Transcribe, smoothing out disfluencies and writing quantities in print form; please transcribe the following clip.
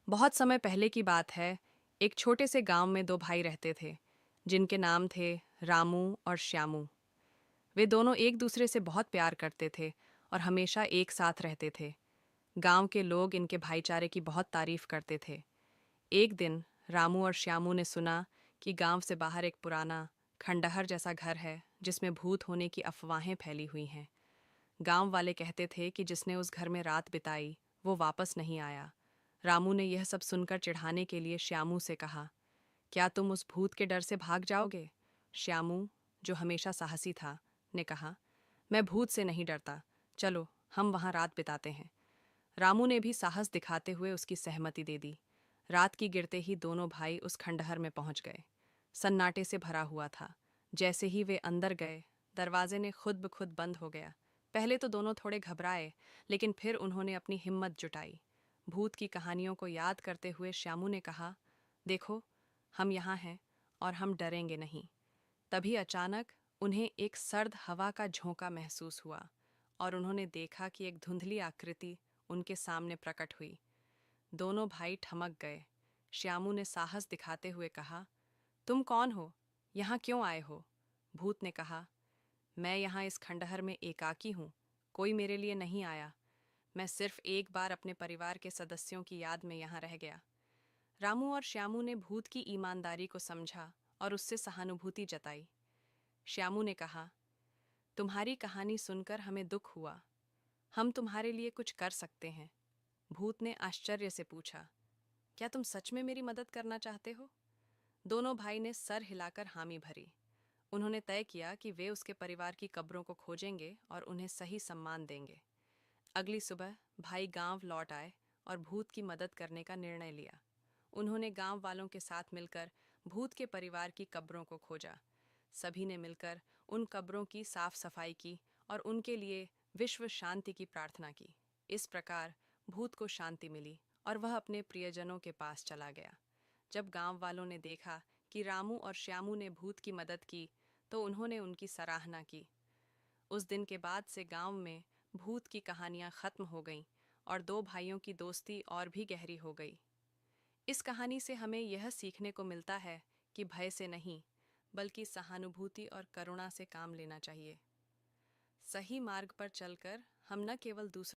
बहुत समय पहले की बात है। एक छोटे से गांव में दो भाई रहते थे, जिनके नाम थे रामू और श्यामू। वे दोनों एक दूसरे से बहुत प्यार करते थे और हमेशा एक साथ रहते थे। गांव के लोग इनके भाईचारे की बहुत तारीफ करते थे। एक दिन रामू और श्यामू ने सुना कि गांव से बाहर एक पुराना खंडहर जैसा घर है, जिसमें भूत होने की अफवाहें फैली हुई हैं। गांव वाले कहते थे कि जिसने उस घर में रात बिताई वो वापस नहीं आया। रामू ने यह सब सुनकर चिढ़ाने के लिए श्यामू से कहा, क्या तुम उस भूत के डर से भाग जाओगे? श्यामू, जो हमेशा साहसी था, ने कहा, मैं भूत से नहीं डरता, चलो हम वहां रात बिताते हैं। रामू ने भी साहस दिखाते हुए उसकी सहमति दे दी। रात की गिरते ही दोनों भाई उस खंडहर में पहुंच गए। सन्नाटे से भरा हुआ था। जैसे ही वे अंदर गए, दरवाजे ने खुद ब खुद बंद हो गया। पहले तो दोनों थोड़े घबराए, लेकिन फिर उन्होंने अपनी हिम्मत जुटाई। भूत की कहानियों को याद करते हुए श्यामू ने कहा, देखो, हम यहाँ हैं और हम डरेंगे नहीं। तभी अचानक उन्हें एक सर्द हवा का झोंका महसूस हुआ और उन्होंने देखा कि एक धुंधली आकृति उनके सामने प्रकट हुई। दोनों भाई ठमक गए। श्यामू ने साहस दिखाते हुए कहा, तुम कौन हो? यहाँ क्यों आए हो? भूत ने कहा, मैं यहाँ इस खंडहर में एकाकी हूँ। कोई मेरे लिए नहीं आया। मैं सिर्फ एक बार अपने परिवार के सदस्यों की याद में यहाँ रह गया। रामू और श्यामू ने भूत की ईमानदारी को समझा और उससे सहानुभूति जताई। श्यामू ने कहा, तुम्हारी कहानी सुनकर हमें दुख हुआ। हम तुम्हारे लिए कुछ कर सकते हैं। भूत ने आश्चर्य से पूछा, क्या तुम सच में मेरी मदद करना चाहते हो? दोनों भाई ने सर हिलाकर हामी भरी। उन्होंने तय किया कि वे उसके परिवार की कब्रों को खोजेंगे और उन्हें सही सम्मान देंगे। अगली सुबह भाई गांव लौट आए और भूत की मदद करने का निर्णय लिया। उन्होंने गांव वालों के साथ मिलकर भूत के परिवार की कब्रों को खोजा। सभी ने मिलकर उन कब्रों की साफ सफाई की और उनके लिए विश्व शांति की प्रार्थना की। इस प्रकार भूत को शांति मिली और वह अपने प्रियजनों के पास चला गया। जब गांव वालों ने देखा कि रामू और श्यामू ने भूत की मदद की, तो उन्होंने उनकी सराहना की। उस दिन के बाद से गांव में भूत की कहानियां खत्म हो गईं और दो भाइयों की दोस्ती और भी गहरी हो गई। इस कहानी से हमें यह सीखने को मिलता है कि भय से नहीं, बल्कि सहानुभूति और करुणा से काम लेना चाहिए। सही मार्ग पर चलकर हम न केवल दूसरों